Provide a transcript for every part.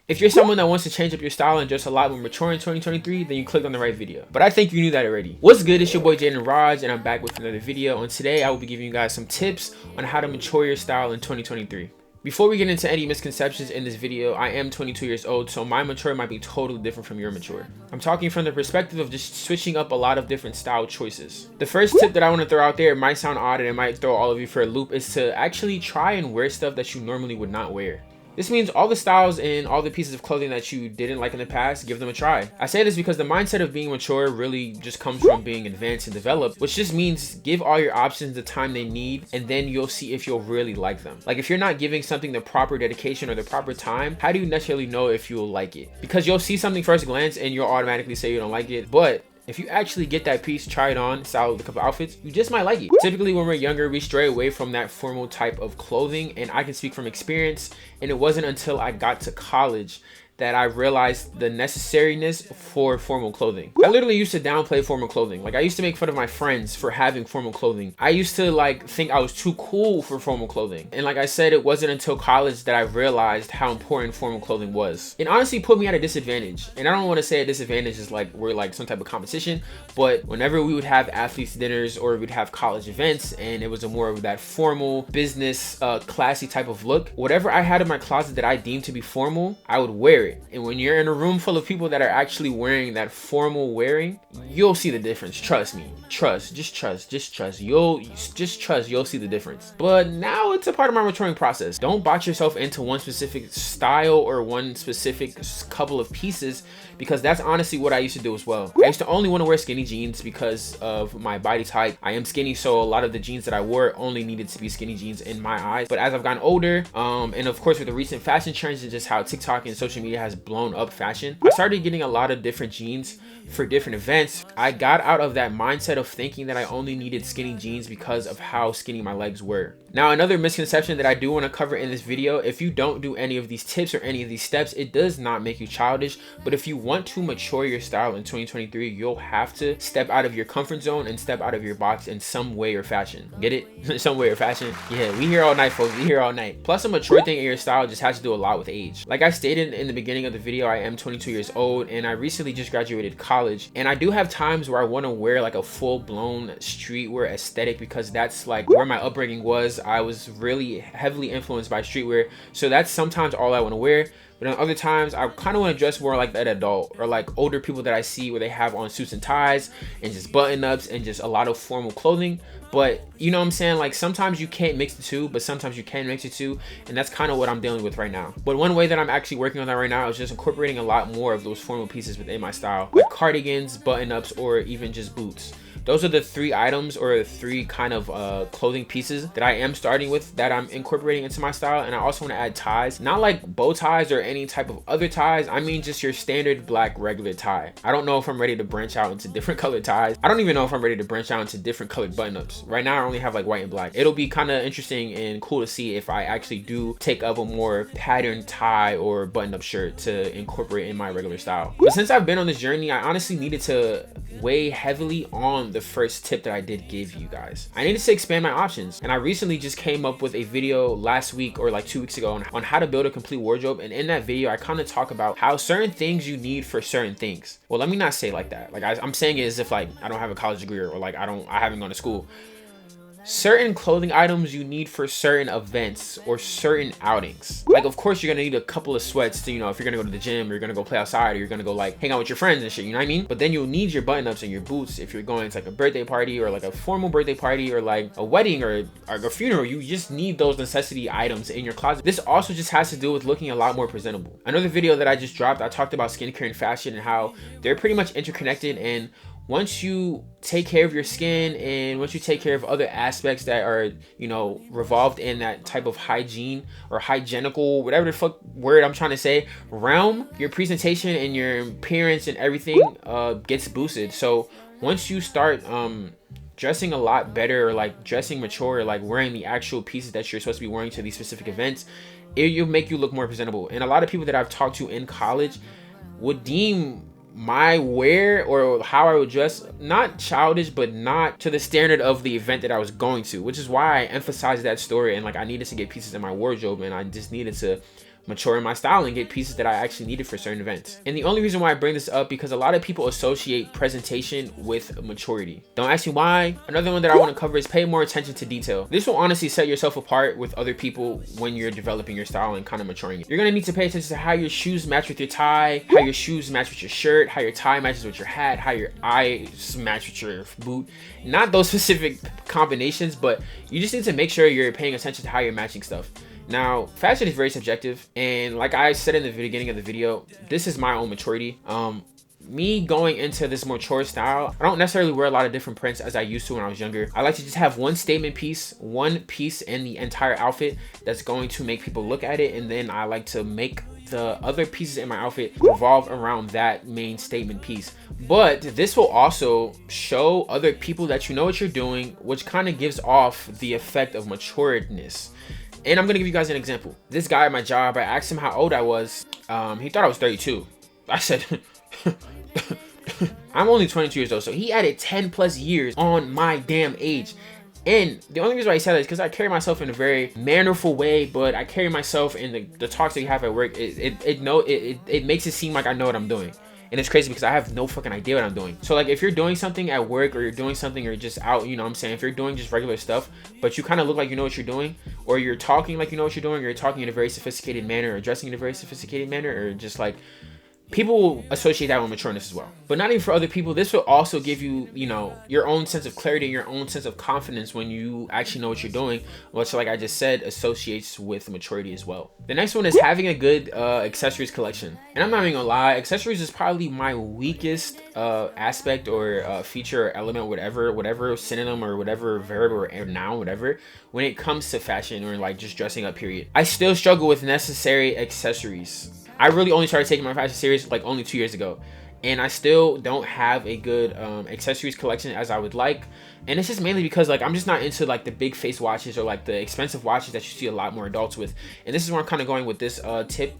If you're someone that wants to change up your style and dress a lot more mature in 2023, then you clicked on the right video. But I think you knew that already. What's good? It's your boy Jaden Raj, and I'm back with another video. And today I will be giving you guys some tips on how to mature your style in 2023. Before we get into any misconceptions in this video, I am 22 years old, so my mature might be totally different from your mature. I'm talking from the perspective of just switching up a lot of different style choices. The first tip that I want to throw out there, it might sound odd and it might throw all of you for a loop, is to actually try and wear stuff that you normally would not wear. This means all the styles and all the pieces of clothing that you didn't like in the past, give them a try. I say this because the mindset of being mature really just comes from being advanced and developed, which just means give all your options the time they need, and then you'll see if you'll really like them. Like if you're not giving something the proper dedication or the proper time, how do you necessarily know if you'll like it? Because you'll see something first glance and you'll automatically say you don't like it, but if you actually get that piece, try it on, style with a couple outfits, you just might like it. Typically when we're younger, we stray away from that formal type of clothing, and I can speak from experience, and it wasn't until I got to college that I realized the necessariness for formal clothing. I literally used to downplay formal clothing. Like I used to make fun of my friends for having formal clothing. I used to think I was too cool for formal clothing. And like I said, it wasn't until college that I realized how important formal clothing was. It honestly put me at a disadvantage. And I don't want to say a disadvantage is like we're like some type of competition, but whenever we would have athletes dinners or we'd have college events and it was a more of that formal business, classy type of look, whatever I had in my closet that I deemed to be formal, I would wear it. And when you're in a room full of people that are actually wearing that formal wearing, you'll see the difference. Trust me. Just trust. You'll see the difference. But now it's a part of my maturing process. Don't box yourself into one specific style or one specific couple of pieces, because that's honestly what I used to do as well. I used to only want to wear skinny jeans because of my body type. I am skinny, so a lot of the jeans that I wore only needed to be skinny jeans in my eyes. But as I've gotten older, and of course with the recent fashion trends and just how TikTok and social media has blown up fashion, I started getting a lot of different jeans for different events. I got out of that mindset of thinking that I only needed skinny jeans because of how skinny my legs were. Now, another misconception that I do want to cover in this video, if you don't do any of these tips or any of these steps, it does not make you childish. But if you want to mature your style in 2023, you'll have to step out of your comfort zone and step out of your box in some way or fashion. Get it? Some way or fashion? Yeah, we here all night, folks. We here all night. Plus, a mature thing in your style just has to do a lot with age. Like I stated in the beginning of the video, I am 22 years old and I recently just graduated college. And I do have times where I want to wear like a full-blown streetwear aesthetic because that's like where my upbringing was. I was really heavily influenced by streetwear, so that's sometimes all I want to wear. But on other times, I kind of want to dress more like that adult or like older people that I see where they have on suits and ties and just button-ups and just a lot of formal clothing. But you know what I'm saying? Like sometimes you can't mix the two, but sometimes you can mix the two. And that's kind of what I'm dealing with right now. But one way that I'm actually working on that right now is just incorporating a lot more of those formal pieces within my style, like cardigans, button-ups, or even just boots. Those are the three items or three kind of clothing pieces that I am starting with that I'm incorporating into my style. And I also want to add ties, not like bow ties or any type of other ties. I mean just your standard black regular tie. I don't know if I'm ready to branch out into different colored ties. I don't even know if I'm ready to branch out into different colored button-ups. Right now I only have like white and black. It'll be kind of interesting and cool to see if I actually do take up a more patterned tie or button-up shirt to incorporate in my regular style. But since I've been on this journey, I honestly needed to weigh heavily on the first tip that I did give you guys. I needed to expand my options, and I recently just came up with a video last week or like 2 weeks ago on how to build a complete wardrobe. And in that video I kind of talk about how certain things you need for certain things. Well, let me not say like that. Like I'm saying it as if like I don't have a college degree or like I haven't gone to school. Certain clothing items you need for certain events or certain outings. Like of course you're gonna need a couple of sweats to, you know, if you're gonna go to the gym or you're gonna go play outside or you're gonna go like hang out with your friends and shit, you know what I mean? But then you'll need your button-ups and your boots if you're going to like a birthday party or like a formal birthday party or like a wedding or a funeral. You just need those necessity items in your closet. This also just has to do with looking a lot more presentable. Another video that I just dropped, I talked about skincare and fashion and how they're pretty much interconnected, and once you take care of your skin and once you take care of other aspects that are, you know, revolved in that type of hygiene or hygienical, whatever the fuck word I'm trying to say, realm, your presentation and your appearance and everything gets boosted. So once you start dressing a lot better or like dressing mature or like wearing the actual pieces that you're supposed to be wearing to these specific events, it'll make you look more presentable. And a lot of people that I've talked to in college would deem my wear or how I would dress not childish, but not to the standard of the event that I was going to, which is why I emphasized that story. And like I needed to get pieces in my wardrobe and I just needed to mature in my style and get pieces that I actually needed for certain events. And the only reason why I bring this up, because a lot of people associate presentation with maturity. Don't ask me why. Another one that I want to cover is pay more attention to detail. This will honestly set yourself apart with other people when you're developing your style and kind of maturing it. You're gonna need to pay attention to how your shoes match with your tie, how your shoes match with your shirt, how your tie matches with your hat, how your eyes match with your boot. Not those specific combinations, but you just need to make sure you're paying attention to how you're matching stuff. Now, fashion is very subjective, and like I said in the beginning of the video, this is my own maturity. Me going into this mature style, I don't necessarily wear a lot of different prints as I used to when I was younger. I like to just have one statement piece, one piece in the entire outfit that's going to make people look at it, and then I like to make the other pieces in my outfit revolve around that main statement piece. But this will also show other people that you know what you're doing, which kind of gives off the effect of maturedness. And I'm gonna give you guys an example. This guy at my job, I asked him how old I was. He thought I was 32. I said, I'm only 22 years old. So he added 10 plus years on my damn age. And the only reason why I said that is because I carry myself in a very mannerful way, but I carry myself in the talks that you have at work. It makes it seem like I know what I'm doing. And it's crazy because I have no fucking idea what I'm doing. So like if you're doing something at work, or you're doing something, or just out, you know what I'm saying, if you're doing just regular stuff, but you kind of look like you know what you're doing, or you're talking like you know what you're doing, or you're talking in a very sophisticated manner, or dressing in a very sophisticated manner, or just like, people will associate that with matureness as well. But not even for other people. This will also give you, you know, your own sense of clarity and your own sense of confidence when you actually know what you're doing, which, like I just said, associates with maturity as well. The next one is having a good accessories collection. And I'm not even gonna lie, accessories is probably my weakest aspect or feature or element, whatever synonym or whatever verb or noun, whatever, when it comes to fashion or like just dressing up, period. I still struggle with necessary accessories. I really only started taking my fashion serious like only 2 years ago, and I still don't have a good accessories collection as I would like. And it's just mainly because like I'm just not into like the big face watches or like the expensive watches that you see a lot more adults with. And this is where I'm kind of going with this tip.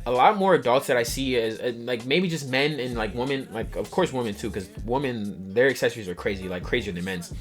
A lot more adults that I see is like maybe just men and like women, like of course women too, because women, their accessories are crazy, like crazier than men's.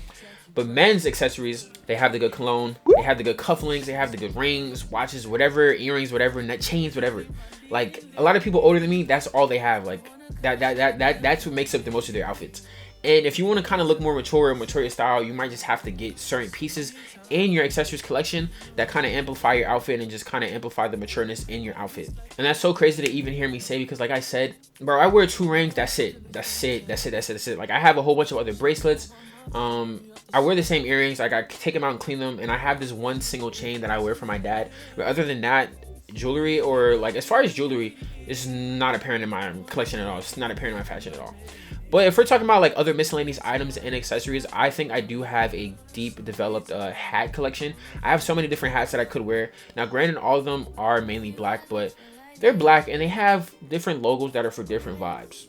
But men's accessories, they have the good cologne, they have the good cufflinks, they have the good rings, watches, whatever, earrings, whatever, net chains, whatever. Like a lot of people older than me, that's all they have. Like that's what makes up the most of their outfits. And if you want to kind of look more mature and mature your style, you might just have to get certain pieces in your accessories collection that kind of amplify your outfit and just kind of amplify the matureness in your outfit. And that's so crazy to even hear me say, because like I said, bro, I wear 2 rings, that's it. Like I have a whole bunch of other bracelets. I wear the same earrings, like I take them out and clean them, and I have this one single chain that I wear for my dad. But other than that, jewelry, or like as far as jewelry, is not apparent in my collection at all. It's not apparent in my fashion at all. But if we're talking about like other miscellaneous items and accessories, I think I do have a deep developed hat collection. I have so many different hats that I could wear. Now granted, all of them are mainly black, but they're black and they have different logos that are for different vibes.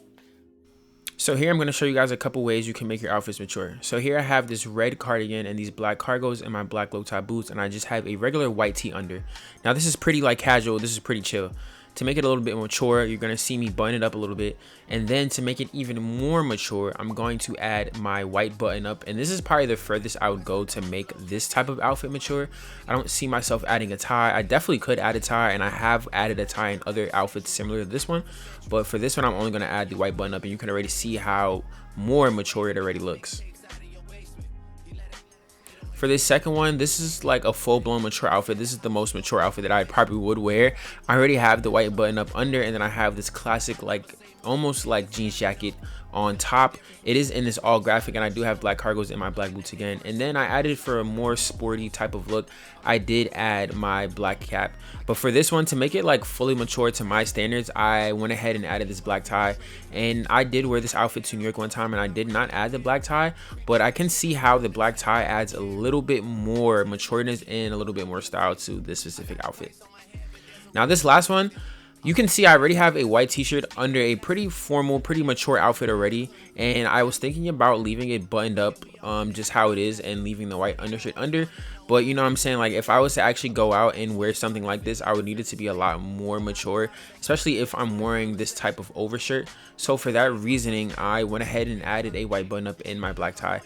So here I'm going to show you guys a couple ways you can make your outfits mature. So here I have this red cardigan and these black cargos and my black low tie boots, and I just have a regular white tee under. Now this is pretty like casual, this is pretty chill. To make it a little bit mature, you're going to see me button it up a little bit. And then to make it even more mature, I'm going to add my white button up. And this is probably the furthest I would go to make this type of outfit mature. I don't see myself adding a tie. I definitely could add a tie, and I have added a tie in other outfits similar to this one. But for this one, I'm only going to add the white button up, and you can already see how more mature it already looks. For this second one, this is like a full-blown mature outfit. This is the most mature outfit that I probably would wear. I already have the white button up under, and then I have this classic, like almost like jeans jacket on top. It is in this all graphic, and I do have black cargos and my black boots again. And then I added, for a more sporty type of look, I did add my black cap. But for this one, to make it like fully mature to my standards, I went ahead and added this black tie. And I did wear this outfit to New York one time, and I did not add the black tie, but I can see how the black tie adds a little bit more matureness and a little bit more style to this specific outfit. Now this last one, you can see I already have a white t-shirt under a pretty formal, pretty mature outfit already, and I was thinking about leaving it buttoned up just how it is and leaving the white undershirt under. But you know what I'm saying, like if I was to actually go out and wear something like this, I would need it to be a lot more mature, especially if I'm wearing this type of overshirt. So for that reasoning, I went ahead and added a white button up in my black tie.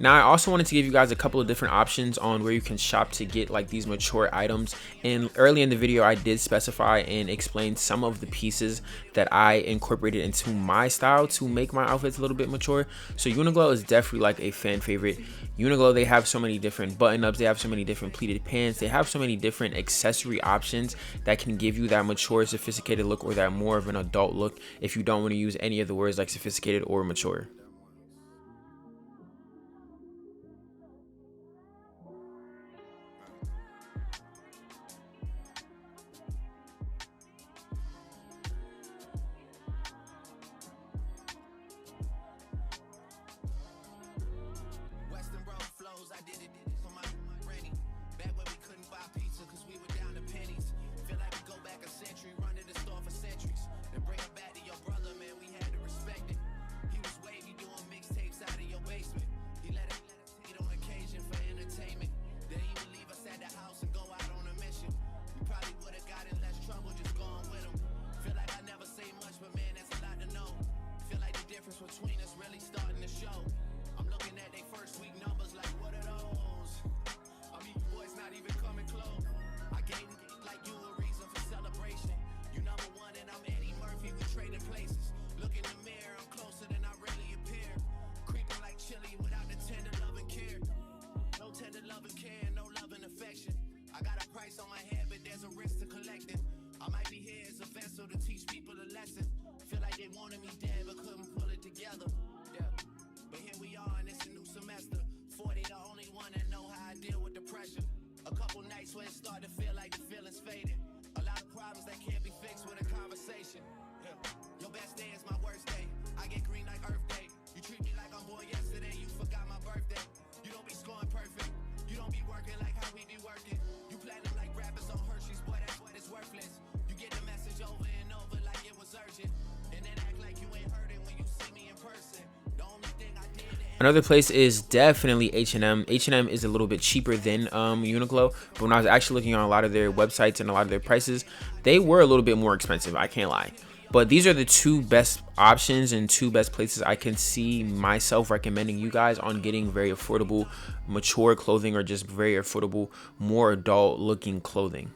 Now, I also wanted to give you guys a couple of different options on where you can shop to get like these mature items. And early in the video, I did specify and explain some of the pieces that I incorporated into my style to make my outfits a little bit mature. So Uniqlo is definitely like a fan favorite. Uniqlo, they have so many different button-ups, they have so many different pleated pants, they have so many different accessory options that can give you that mature, sophisticated look, or that more of an adult look if you don't want to use any of the words like sophisticated or mature. Another place is definitely H&M. H&M is a little bit cheaper than Uniqlo, but when I was actually looking on a lot of their websites and a lot of their prices, they were a little bit more expensive, I can't lie. But these are the two best options and two best places I can see myself recommending you guys on getting very affordable, mature clothing, or just very affordable, more adult looking clothing.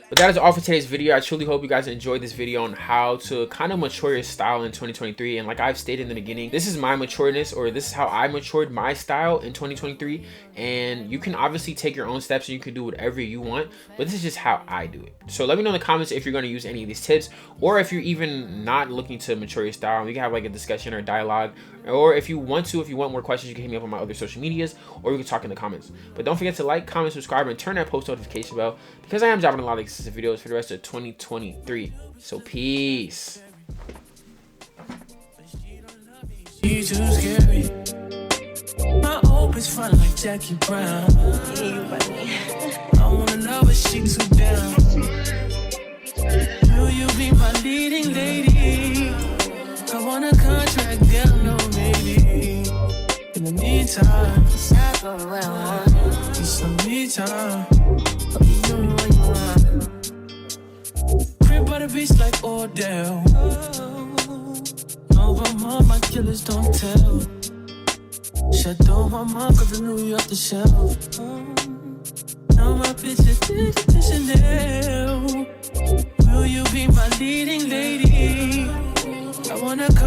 But that is all for today's video. I truly hope you guys enjoyed this video on how to kind of mature your style in 2023. And like I've stated in the beginning, this is my matureness, or this is how I matured my style in 2023. And you can obviously take your own steps and you can do whatever you want, but this is just how I do it. So let me know in the comments if you're going to use any of these tips, or if you're even not looking to mature your style. We can have like a discussion or dialogue, or if you want more questions, you can hit me up on my other social medias, or we can talk in the comments. But don't forget to like, comment, subscribe, and turn that post notification bell, because I am dropping a lot of exclusive videos for the rest of 2023. So peace. She's too scary. My hope is fun like Jackie Brown. I wanna love her, she too down. Will you be my leading lady? want a contract, girl, no, maybe. In the meantime, need some me time. Crib by the beach like Odell. Over my killers don't tell. Shadow my mark of the New York the shelf. Now my bitches did Chanel. Will you be my leading lady? I wanna call